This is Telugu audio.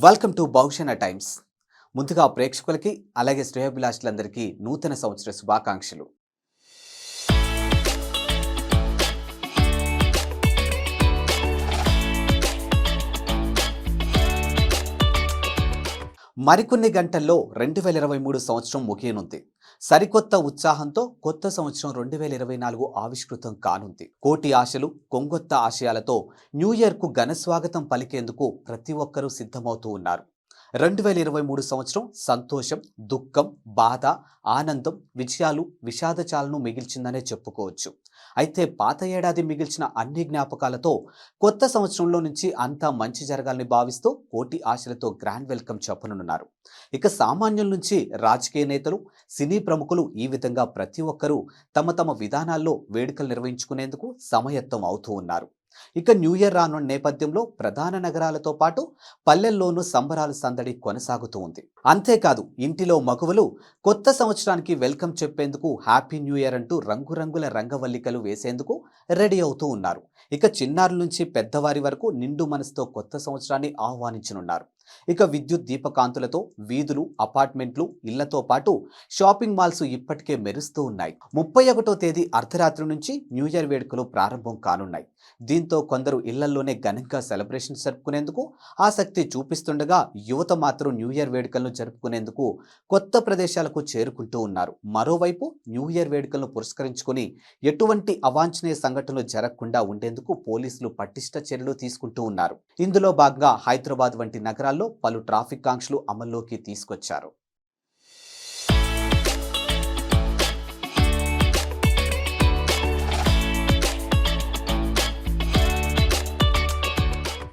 Welcome to బహుశన times. ముందుగా ప్రేక్షకులకి అలాగే శ్రేయోభిలాషులందరికీ నూతన సంవత్సర శుభాకాంక్షలు. మరికొన్ని గంటల్లో 2023 సంవత్సరం ముగియనుంది. సరికొత్త ఉత్సాహంతో కొత్త సంవత్సరం 2024 ఆవిష్కృతం కానుంది. కోటి ఆశలు, కొంగొత్త ఆశయాలతో న్యూ ఇయర్కు ఘన స్వాగతం పలికేందుకు ప్రతి ఒక్కరూ సిద్ధమవుతూ ఉన్నారు. 2023 సంవత్సరం సంతోషం, దుఃఖం, బాధ, ఆనందం, విజయాలు, విషాదచాలను మిగిల్చిందనే చెప్పుకోవచ్చు. అయితే పాత ఏడాది మిగిల్చిన అన్ని జ్ఞాపకాలతో కొత్త సంవత్సరంలో నుంచి అంతా మంచి జరగాలని భావిస్తూ కోటి ఆశలతో గ్రాండ్ వెల్కమ్ చెప్పనున్నారు. ఇక సామాన్యుల నుంచి రాజకీయ నేతలు, సినీ ప్రముఖులు ఈ విధంగా ప్రతి ఒక్కరూ తమ తమ విధానాల్లో వేడుకలు నిర్వహించుకునేందుకు సమాయత్తం అవుతూ ఉన్నారు. ఇక న్యూ ఇయర్ రానున్న నేపథ్యంలో ప్రధాన నగరాలతో పాటు పల్లెల్లోనూ సంబరాలు సందడి కొనసాగుతూ ఉంది. అంతేకాదు ఇంటిలో మగువలు కొత్త సంవత్సరానికి వెల్కమ్ చెప్పేందుకు హ్యాపీ న్యూ ఇయర్ అంటూ రంగురంగుల రంగవల్లికలు వేసేందుకు రెడీ అవుతూ ఉన్నారు. ఇక చిన్నారుల నుంచి పెద్దవారి వరకు నిండు మనసుతో కొత్త సంవత్సరాన్ని ఆహ్వానించనున్నారు. ఇక విద్యుత్ దీపకాంతులతో వీధులు, అపార్ట్మెంట్లు, ఇళ్లతో పాటు షాపింగ్ మాల్స్ ఇప్పటికే మెరుస్తూ ఉన్నాయి. 31వ తేదీ అర్ధరాత్రి నుంచి న్యూ ఇయర్ వేడుకలు ప్రారంభం కానున్నాయి. దీంతో కొందరు ఇళ్లల్లోనే ఘనంగా సెలబ్రేషన్స్ జరుపుకునేందుకు ఆసక్తి చూపిస్తుండగా, యువత మాత్రం న్యూ ఇయర్ వేడుకలను జరుపుకునేందుకు కొత్త ప్రదేశాలకు చేరుకుంటూ ఉన్నారు. మరోవైపు న్యూ ఇయర్ వేడుకలను పురస్కరించుకొని ఎటువంటి అవాంఛనీయ సంఘటనలు జరగకుండా ఉండేందుకు పోలీసులు పటిష్ట చర్యలు తీసుకుంటూ ఉన్నారు. ఇందులో భాగంగా హైదరాబాద్ వంటి నగరాల్లో పలు ట్రాఫిక్ ఆంక్షలు అమల్లోకి తీసుకొచ్చారు.